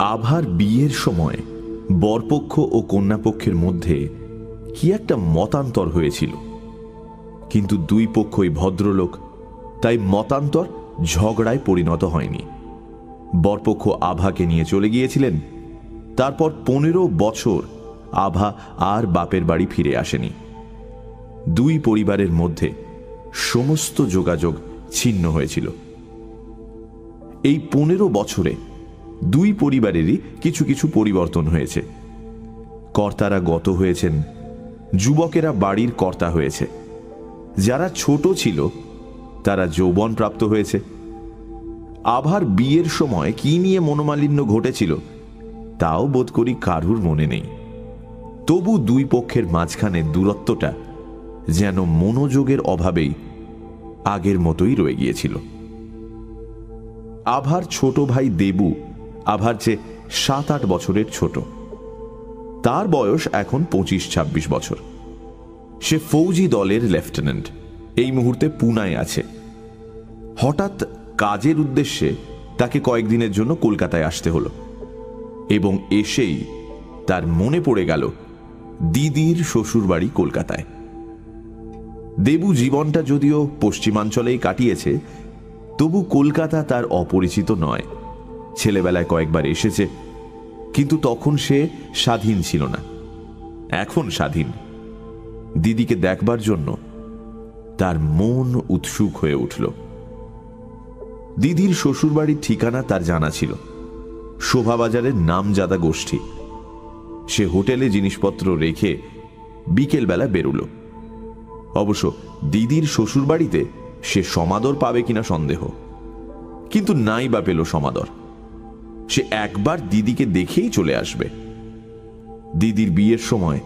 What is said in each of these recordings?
আভার বিয়ের সময় বরপক্ষ ও কন্যাপক্ষের মধ্যে কি একটা মতান্তর হয়েছিল, কিন্তু দুই পক্ষই ভদ্রলোক, তাই মতান্তর ঝগড়ায় পরিণত হয়নি। বরপক্ষ আভাকে নিয়ে চলে গিয়েছিলেন। তারপর 15 বছর আভা আর বাপের বাড়ি ফিরে আসেনি। দুই পরিবারের মধ্যে সমস্ত যোগাযোগ ছিন্ন হয়েছিল। এই 15 বছরে দুই পরিবারেরই কিছু কিছু পরিবর্তন হয়েছে। কর্তারা গত হয়েছেন, যুবকেরা বাড়ির কর্তা হয়েছে। যারা ছোট ছিল তারা যৌবন প্রাপ্ত হয়েছে। আভার বিয়ের সময় কি নিয়ে মনোমালিন্য ঘটেছিল তাও বোধ করি কারুর মনে নেই। তবু দুই পক্ষের মাঝখানে দূরত্বটা যেন মনোযোগের অভাবেই আগের মতোই রয়ে গিয়েছিল। আভার ছোট ভাই দেবু আভার চেয়ে 7-8 বছরের ছোট। তার বয়স এখন 25-26 বছর। সে ফৌজি দলের লেফটেন্যান্ট, এই মুহূর্তে পুনায় আছে। হঠাৎ কাজের উদ্দেশ্যে তাকে কয়েকদিনের জন্য কলকাতায় আসতে হলো, এবং এসেই তার মনে পড়ে গেল দিদির শ্বশুরবাড়ি কলকাতায়। দেবু জীবনটা যদিও পশ্চিমাঞ্চলেই কাটিয়েছে, তবু কলকাতা তার অপরিচিত নয়। ছেলেবেলায় কয়েকবার এসেছে, কিন্তু তখন সে স্বাধীন ছিল না। এখন স্বাধীন। দিদিকে দেখবার জন্য তার মন উৎসুক হয়ে উঠল। দিদির শ্বশুরবাড়ির ঠিকানা তার জানা ছিল, শোভাবাজারের নামজাদা গোষ্ঠী। সে হোটেলে জিনিসপত্র রেখে বিকেলবেলা বেরুল। অবশ্য দিদির শ্বশুরবাড়িতে সে সমাদর পাবে কিনা সন্দেহ, কিন্তু নাই বা পেল সমাদর। সে একবার দিদিকে দেখেই চলে আসবে। দিদির বিয়ের সময়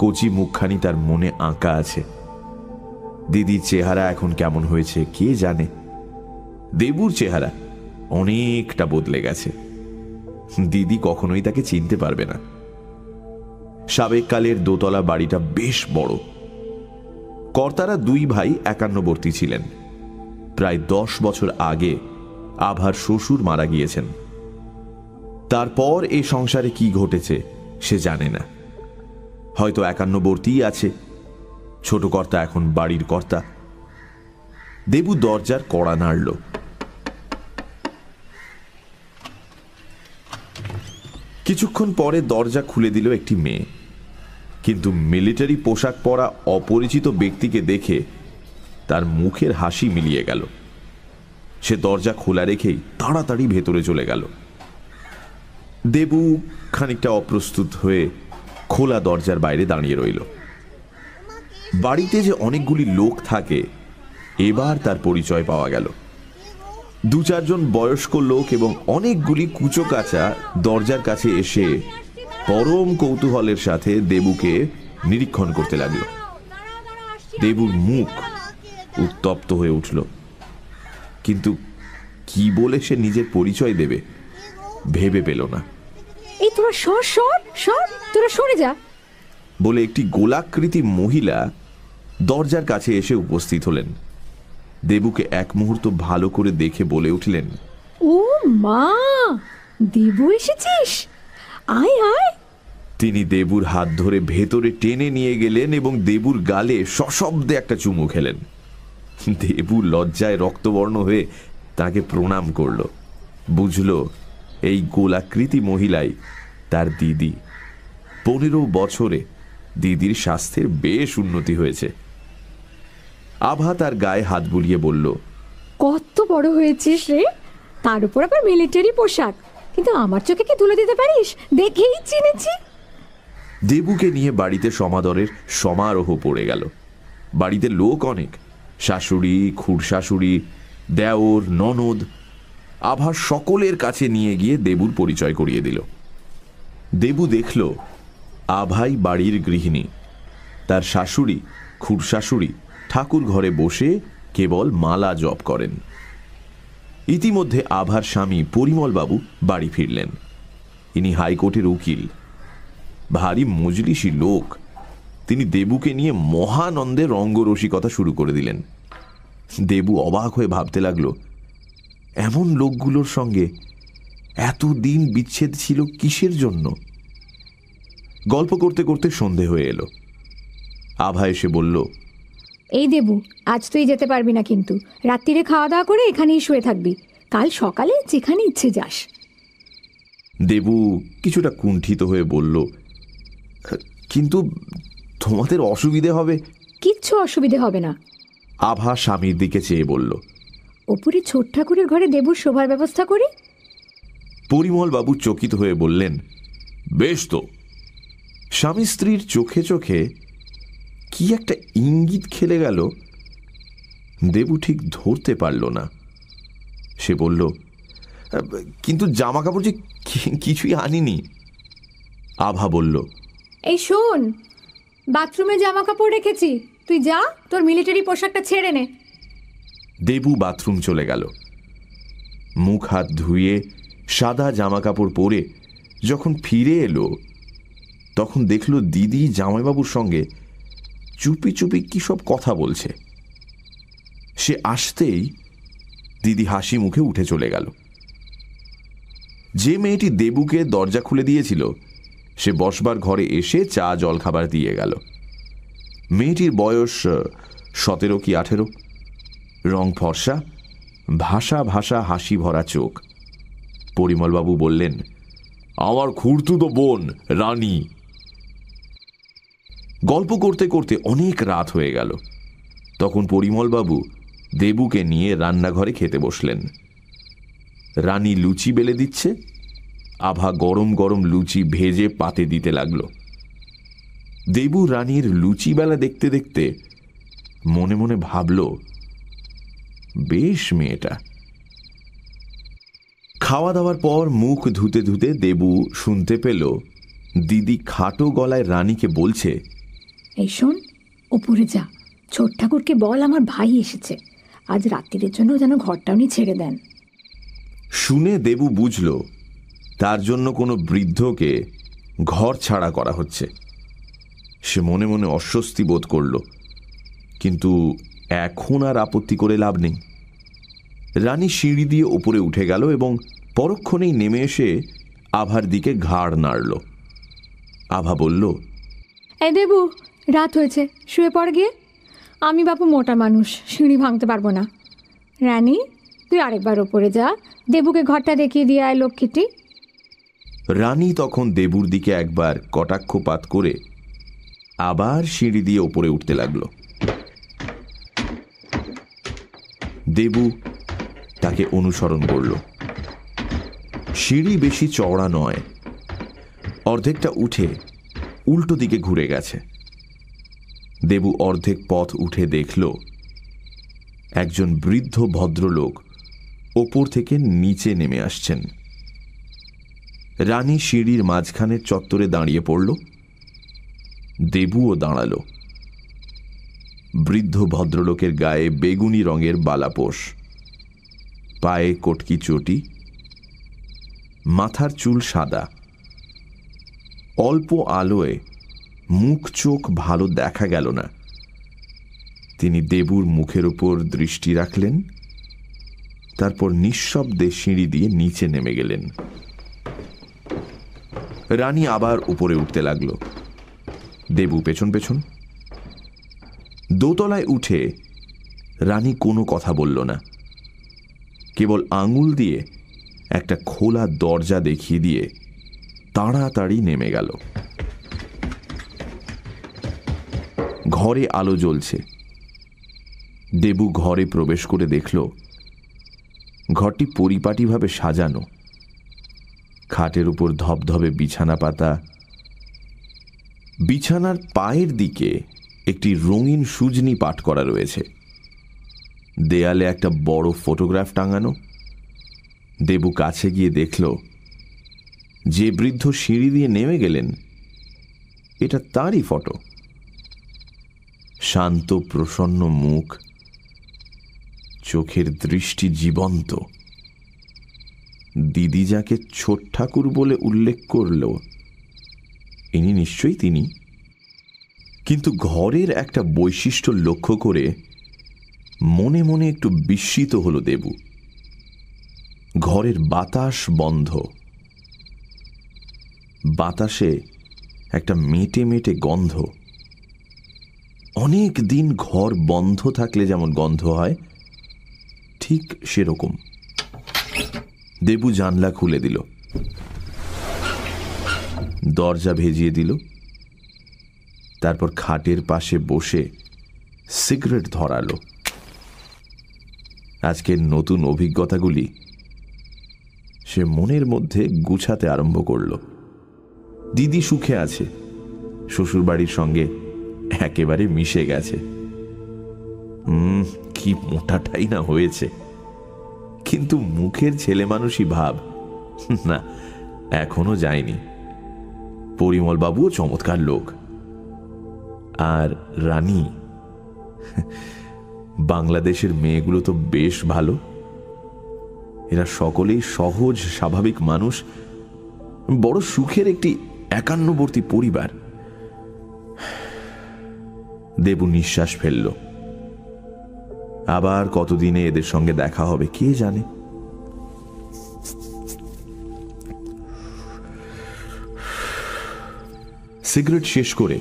কচি মুখখানি তার মনে আঁকা আছে। দিদির চেহারা এখন কেমন হয়েছে কে জানে। দেবুর চেহারা অনেকটা বদলে গেছে। দিদি কখনোই তাকে চিনতে পারবে না। সাবেককালের দোতলা বাড়িটা বেশ বড়। কর্তারা দুই ভাই একান্নবর্তী ছিলেন। প্রায় 10 বছর আগে আভার শ্বশুর মারা গিয়েছেন। তারপর এই সংসারে কি ঘটেছে সে জানে না। হয়তো একান্নবর্তীই আছে। ছোট কর্তা এখন বাড়ির কর্তা। দেবু দরজার কড়া নাড়ল। কিছুক্ষণ পরে দরজা খুলে দিল একটি মেয়ে। কিন্তু মিলিটারি পোশাক পরা অপরিচিত ব্যক্তিকে দেখে তার মুখের হাসি মিলিয়ে গেল। সে দরজা খোলা রেখেই তাড়াতাড়ি ভেতরে চলে গেল। দেবু খানিকটা অপ্রস্তুত হয়ে খোলা দরজার বাইরে দাঁড়িয়ে রইল। বাড়িতে যে অনেকগুলি লোক থাকে এবার তার পরিচয় পাওয়া গেল। 2-4 জন বয়স্ক লোক এবং অনেকগুলি কুচোকাচা দরজার কাছে এসে পরম কৌতূহলের সাথে দেবুকে নিরীক্ষণ করতে লাগলো। দেবুর মুখ উত্তপ্ত হয়ে উঠল, কিন্তু কি বলে সে নিজের পরিচয় দেবে ভেবে পেল না। এই তোরা সর সর সর, তোরা সরে যা বলে একটি গোলাকৃতি মহিলা দরজার কাছে এসে উপস্থিত হলেন। দেবুকে এক মুহূর্ত ভালো করে দেখে বলে উঠলেন, ও মা, দেবু এসেছিস, আয় আয়। তিনি দেবুর হাত ধরে ভেতরে টেনে নিয়ে গেলেন এবং দেবুর গালে সশব্দে একটা চুমু খেলেন। দেবু লজ্জায় রক্তবর্ণ হয়ে তাকে প্রণাম করল। বুঝল এই গোলাকৃতি মহিলাই তার দিদি। 15 বছরে দিদির স্বাস্থ্যের বেশ উন্নতি হয়েছে। আভা তার গায়ে হাত বুলিয়ে বলল, কত বড় হয়েছিস রে, তার উপর আবার মিলিটারি পোশাক, কিন্তু আমার চোখে কি তুলে দিতে পারিস, দেখেই চিনেছি। দেবুকে নিয়ে বাড়িতে সমাদরের সমারোহ পড়ে গেল। বাড়িতে লোক অনেক, শাশুড়ি, খুড়শাশুড়ি, দেওর, ননদ। আভা সকলের কাছে নিয়ে গিয়ে দেবুর পরিচয় করিয়ে দিল। দেবু দেখল আভাই বাড়ির গৃহিণী। তার শাশুড়ি, খুড়শাশুড়ি ঠাকুর ঘরে বসে কেবল মালা জপ করেন। ইতিমধ্যে আভার স্বামী পরিমলবাবু বাড়ি ফিরলেন। ইনি হাইকোর্টের উকিল, ভারী মজলিসী লোক। তিনি দেবুকে নিয়ে মহানন্দে রঙ্গরসিকতা শুরু করে দিলেন। দেবু অবাক হয়ে ভাবতে লাগলো, এমন লোকগুলোর সঙ্গে এতদিন বিচ্ছেদ ছিল কিসের জন্য? গল্প করতে করতে সন্ধে হয়ে এলো। আভা এসে বলল, এই দেবু, আজ তুই যেতে পারবি না, কিন্তু রাত্রিরে খাওয়া দাওয়া করে এখানেই শুয়ে থাকবি। কাল সকালে যেখানে ইচ্ছে যাস। দেবু কিছুটা কুণ্ঠিত হয়ে বলল, কিন্তু তোমাদের অসুবিধে হবে। কিচ্ছু অসুবিধে হবে না। আভা স্বামীর দিকে চেয়ে বলল, ওপরে ছোট ঠাকুরের ঘরে দেবুর শোভার ব্যবস্থা করি। পরিমল বাবু চকিত হয়ে বললেন, বেশ তো। স্বামী স্ত্রীর চোখে চোখে কি একটা ইঙ্গিত খেলে গেল, দেবু ঠিক ধরতে পারল না। সে বলল, কিন্তু জামা কাপড় যে কিছুই আনিনি। আভা বলল, এই শোন, বাথরুমে জামা কাপড় রেখেছি, তুই যা, তোর মিলিটারি পোশাকটা ছেড়ে নে। দেবু বাথরুম চলে গেল। মুখ হাত ধুয়ে সাদা জামা কাপড় পরে যখন ফিরে এলো, তখন দেখল দিদি জামাইবাবুর সঙ্গে চুপি চুপি কি সব কথা বলছে। সে আসতেই দিদি হাসি মুখে উঠে চলে গেল। যে মেয়েটি দেবুকে দরজা খুলে দিয়েছিল, সে বসবার ঘরে এসে চা জল খাবার দিয়ে গেল। মেয়েটির বয়স 17 কি 18, রং ফর্সা, ভাষা ভাষা হাসি ভরা চোখ। পরিমলবাবু বললেন, আমার খুড়তুতো বোন রানী। গল্প করতে করতে অনেক রাত হয়ে গেল। তখন পরিমলবাবু দেবুকে নিয়ে রান্নাঘরে খেতে বসলেন। রানী লুচি বেলে দিচ্ছে। আভা গরম গরম লুচি ভেজে পাতে দিতে লাগলো। দেবু রানীর লুচি বেলা দেখতে দেখতে মনে মনে ভাবল, বেশ মেয়েটা। খাওয়া দাওয়ার পর মুখ ধুতে ধুতে দেবু শুনতে পেল দিদি খাটো গলায় রানীকে বলছে, এই শোন, ওপরে যা, ছোট ঠাকুরকে বল আমার ভাই এসেছে, আজ রাত্রির জন্য যেন ঘরটা উনি ছেড়ে দেন। শুনে দেবু বুঝল তার জন্য কোনো বৃদ্ধকে ঘর ছাড়া করা হচ্ছে। সে মনে মনে অস্বস্তি বোধ করল, কিন্তু এখন আর আপত্তি করে লাভ নেই। রানী সিঁড়ি দিয়ে ওপরে উঠে গেল এবং পরক্ষণেই নেমে এসে আভার দিকে ঘাড় নাড়ল। আভা বলল, এই দেবু, রাত হয়েছে, শুয়ে পড় গিয়ে। আমি বাপু মোটা মানুষ, সিঁড়ি ভাঙতে পারবো না। রানী, তুই আরেকবার ওপরে যা, দেবুকে ঘরটা দেখিয়ে দিয়ে আয় লক্ষ্মীটি। রানী তখন দেবুর দিকে একবার কটাক্ষপাত করে আবার সিঁড়ি দিয়ে ওপরে উঠতে লাগল। দেবু তাকে অনুসরণ করল। সিঁড়ি বেশি চওড়া নয়, অর্ধেকটা উঠে উল্টো দিকে ঘুরে গেছে। দেবু অর্ধেক পথ উঠে দেখল একজন বৃদ্ধ ভদ্রলোক ওপর থেকে নিচে নেমে আসছেন। রানী সিঁড়ির মাঝখানের চত্বরে দাঁড়িয়ে পড়ল। দেবুও দাঁড়াল। বৃদ্ধ ভদ্রলোকের গায়ে বেগুনি রঙের বালাপোষ, পায়ে কটকি চটি, মাথার চুল সাদা। অল্প আলোয় মুখ চোখ ভালো দেখা গেল না। তিনি দেবুর মুখের উপর দৃষ্টি রাখলেন, তারপর নিঃশব্দে সিঁড়ি দিয়ে নিচে নেমে গেলেন। রানী আবার উপরে উঠতে লাগল, দেবু পেছন পেছন। দোতলায় উঠে রানী কোনো কথা বলল না, কেবল আঙুল দিয়ে একটা খোলা দরজা দেখিয়ে দিয়ে তাড়াতাড়ি নেমে গেল। ঘরে আলো জ্বলছে। দেবু ঘরে প্রবেশ করে দেখল ঘরটি পরিপাটিভাবে সাজানো। খাটের উপর ধবধবে বিছানা পাতা। বিছানার পায়ের দিকে একটি রঙিন সুজনি পাট করা রয়েছে। দেয়ালে একটা বড় ফটোগ্রাফ টাঙানো। দেবু কাছে গিয়ে দেখল যে বৃদ্ধ সিঁড়ি দিয়ে নেমে গেলেন, এটা তারই ফটো। শান্ত প্রসন্ন মুখ, চোখের দৃষ্টি জীবন্ত। দিদি যাকে ছোট ঠাকুর বলে উল্লেখ করল, ইনি নিশ্চয়ই তিনি। কিন্তু ঘরের একটা বৈশিষ্ট্য লক্ষ্য করে মনে মনে একটু বিস্মিত হল দেবু। ঘরের বাতাস বন্ধ। বাতাসে একটা মেটে মেটে গন্ধ। অনেক দিন ঘর বন্ধ থাকলে যেমন গন্ধ হয়, ঠিক সেরকম। দেবু জানলা খুলে দিল, দরজা ভেজিয়ে দিল, তারপর খাটের পাশে বসে সিগারেট ধরালো। আজকের নতুন অভিজ্ঞতাগুলি সে মনের মধ্যে গুছাতে আরম্ভ করল। দিদি সুখে আছে, শ্বশুরবাড়ির সঙ্গে একেবারে মিশে গেছে। কি মোটাটাই না হয়েছে, কিন্তু মুখের ছেলে মানুষই ভাব না, এখনো যায়নি। পরিমল বাবুও চমৎকার লোক। আর রানী, বাংলাদেশের মেয়েগুলো তো বেশ ভালো। এরা সকলেই সহজ স্বাভাবিক মানুষ, বড় সুখের একটি একান্নবর্তী পরিবার। দেবু নিঃশ্বাস ফেলল। আবার কতদিনে এদের সঙ্গে দেখা হবে কে জানে। সিগারেট শেষ করে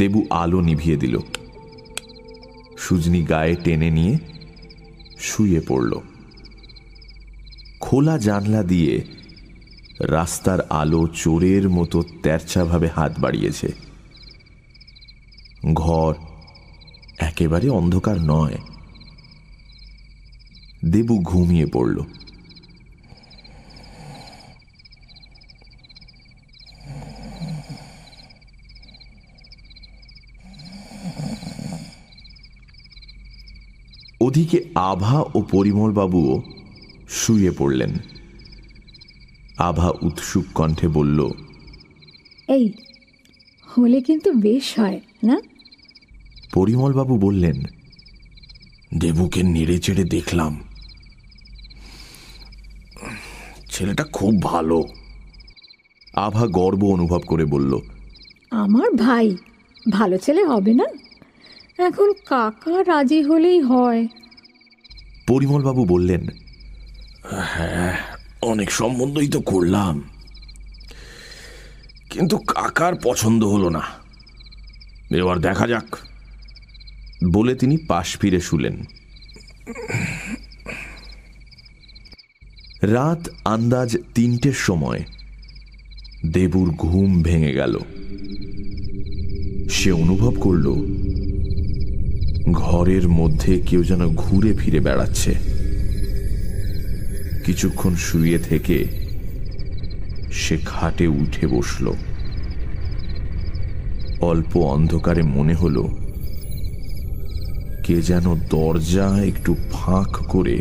দেবু আলো নিভিয়ে দিল। সুজনি গায়ে টেনে নিয়ে শুয়ে পড়ল। খোলা জানলা দিয়ে রাস্তার আলো চোরের মতো তেরছাভাবে হাত বাড়িয়েছে। ঘর একেবারে অন্ধকার নয়। দেবু ঘুমিয়ে পড়ল। ওদিকে আভা ও পরিমল বাবুও শুয়ে পড়লেন। আভা উৎসুক কণ্ঠে বলল, এই হলে কিন্তু বেশ হয় না? পরিমল বাবু বললেন, দেবুকে নেড়ে চেড়ে দেখলাম, ছেলেটা খুব ভালো। আভা গর্ব অনুভব করে বলল, আমার ভাই ভালো ছেলে হবে না? এখন কাকা রাজি হলেই হয়। পরিমল বাবু বললেন, হ্যাঁ, অনেক সম্বন্ধই তো করলাম, কিন্তু কাকার পছন্দ হলো না। এবার দেখা যাক। বলে তিনি পাশ ফিরে শুলেন। রাত আন্দাজ ৩টের সময় দেবুর ঘুম ভেঙে গেল। সে অনুভব করল ঘরের মধ্যে কেউ যেন ঘুরে ফিরে বেড়াচ্ছে। কিছুক্ষণ শুয়ে থেকে সে খাটে উঠে বসল। অল্প অন্ধকারে মনে হল কে যেন দরজা একটু ফাঁক করে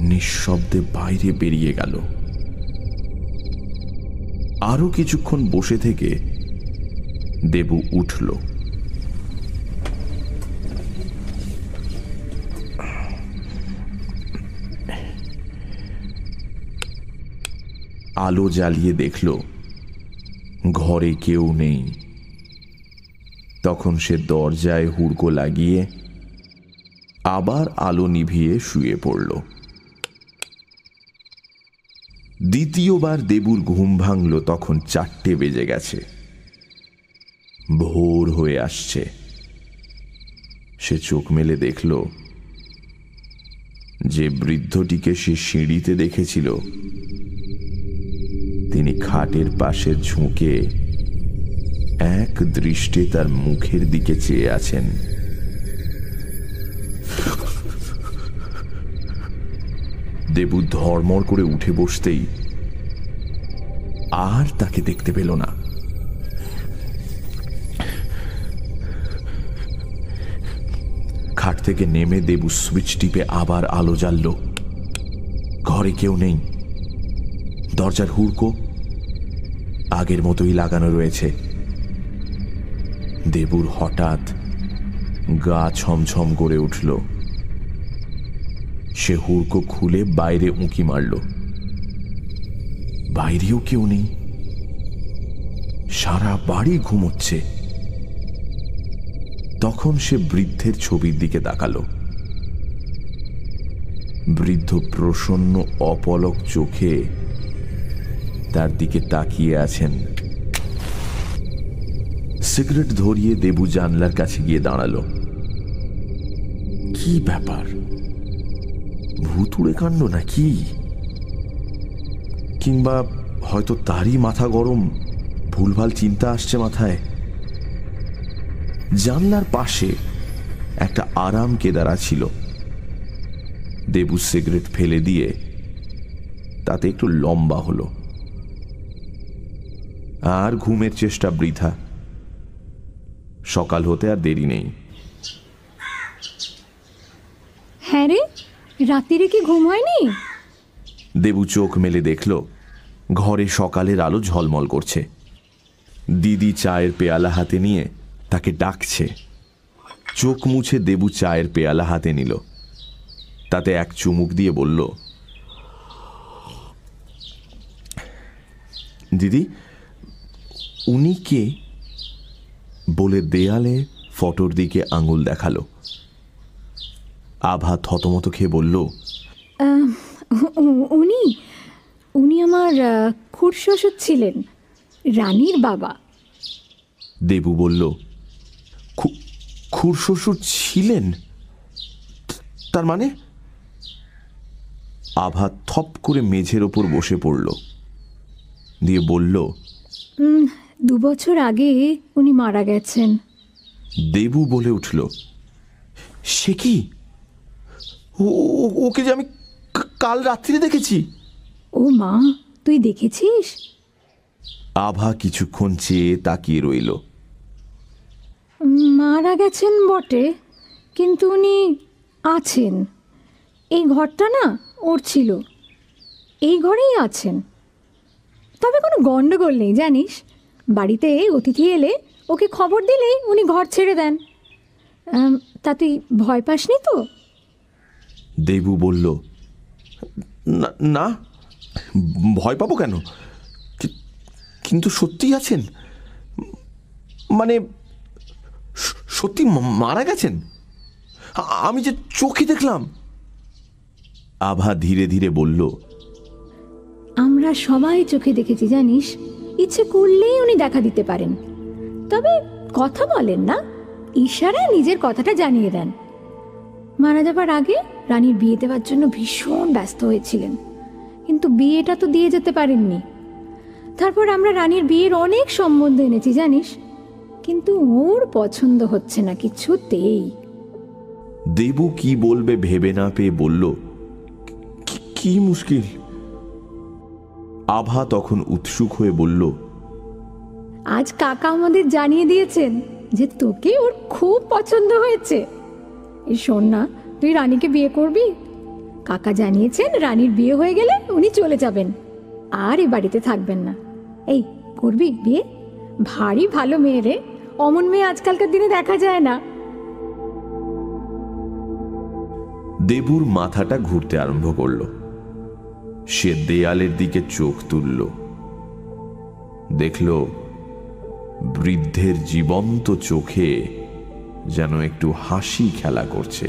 নিঃশব্দে বাইরে বেরিয়ে গেল। আরো কিছুক্ষণ বসে থেকে দেবু উঠল। আলো জ্বালিয়ে দেখল ঘরে কেউ নেই। তখন সে দরজায় হুড়কো লাগিয়ে আবার আলো নিভিয়ে শুয়ে পড়ল। দ্বিতীয়বার দেবুর ঘুম ভাঙল তখন 4টে বেজে গেছে। ভোর হয়ে আসছে। সে চোখ মেলে দেখল যে বৃদ্ধটিকে সে সিঁড়িতে দেখেছিল তিনি খাটের পাশে ঝুঁকে এক দৃষ্টে তার মুখের দিকে চেয়ে আছেন। দেবু ধড়মড় করে উঠে বসতেই আর তাকে দেখতে পেল না। খাট থেকে নেমে দেবু সুইচ টিপে আবার আলো জ্বালল। ঘরে কেউ নেই। দরজার হুড়কো আগের মতোই লাগানো রয়েছে। দেবুর হঠাৎ গা ছমছম করে উঠল। সে হুড়কো খুলে বাইরে উঁকি মারল। বাইরেও কেউ নেই। সারা বাড়ি ঘুমোচ্ছে। তখন সে বৃদ্ধের ছবির দিকে তাকালো। বৃদ্ধ প্রসন্ন অপলক চোখে তার দিকে তাকিয়ে আছেন। সিগারেট ধরিয়ে দেবু জানলার কাছে গিয়ে দাঁড়ালো। কি ব্যাপার, ভুতুড়ে কাণ্ড নাকি? কিংবা হয়তো তারই মাথা গরম, ভুলভাল চিন্তা আসছে মাথায়। জানলার পাশে একটা আরাম কেদারা ছিল। দেবু সিগারেট ফেলে দিয়ে তাতে একটু লম্বা হলো। আর ঘুমের চেষ্টা বৃথা। সকাল হতে আর দেরি নেই। হ্যাঁ রে, রাত্রিরে কি ঘুম হয়নি? দেবু চোখ মেলে দেখল ঘরে সকালের আলো ঝলমল করছে। দিদি চায়ের পেয়ালা হাতে নিয়ে তাকে ডাকছে। চোখ মুছে দেবু চায়ের পেয়ালা হাতে নিল, তাতে এক চুমুক দিয়ে বলল, দিদি, উনি কে? বলে দেয়ালে ফটোর দিকে আঙুল দেখালো। আভা থতমত খেয়ে বলল, উনি উনি আমার খুড়শ্বশুর ছিলেন, রানীর বাবা। দেবু বলল, খুড়শ্বশুর ছিলেন? তার মানে? আভা থপ করে মেঝের ওপর বসে পড়ল, দিয়ে বলল, 2 বছর আগে উনি মারা গেছেন। দেবু বলে উঠল, সে কি? ওকে যে আমি কাল রাত্রিরে দেখেছি। ও মা, তুই দেখেছিস? আভা কিছুক্ষণ চেয়ে তাকিয়ে রইল। মারা গেছেন বটে, কিন্তু উনি আছেন। এই ঘরটা না ওর ছিল, এই ঘরেই আছেন। তবে কোনো গণ্ডগোল নেই জানিস। বাড়িতে অতিথি এলে ওকে খবর দিলেই উনি ঘর ছেড়ে দেন। তা তুই ভয় পাসনি তো? দেবু বলল, না, ভয় পাবো কেন? কিন্তু সত্যি আছেন, মানে সত্যি মারা গেছেন? আমি যে চোখে দেখলাম। আভা ধীরে ধীরে বলল, আমরা সবাই চোখে দেখেছি জানিস। ইচ্ছে করলেই উনি দেখা দিতে পারেন, তবে কথা বলেন না, ইশারায় নিজের কথাটা জানিয়ে দেন। মারা যাবার আগে রানীর বিয়ে দেওয়ার জন্য ভীষণ ব্যস্ত হয়েছিলেন, কিন্তু বিয়েটা তো দিয়ে যেতে পারেননি। তারপর আমরা রানীর বিয়ের অনেক সম্বন্ধ এনেছি জানিস, কিন্তু ওর পছন্দ হচ্ছে না কিছুতেই। দেবু কি বলবে ভেবে না পেয়ে বলল, কি মুশকিল? আভা তখন উৎসুক হয়ে বলল, আজ কাকা আমাদের জানিয়ে দিয়েছেন যে তোকে ওর খুব পছন্দ হয়েছে। এই শোন না, তুই রানীকে বিয়ে করবি। কাকা জানিয়েছেন রানীর বিয়ে হয়ে গেলে উনি চলে যাবেন, আর এ বাড়িতে থাকবেন না। এই করবি বিয়ে? ভারী ভালো মেয়ে রে, অমন মেয়ে আজকালকার দিনে দেখা যায় না। দেবুর মাথাটা ঘুরতে আরম্ভ করল। সে দেয়ালের দিকে চোখ তুলল, দেখল বৃদ্ধের জীবন্ত চোখে যেন একটু হাসি খেলা করছে।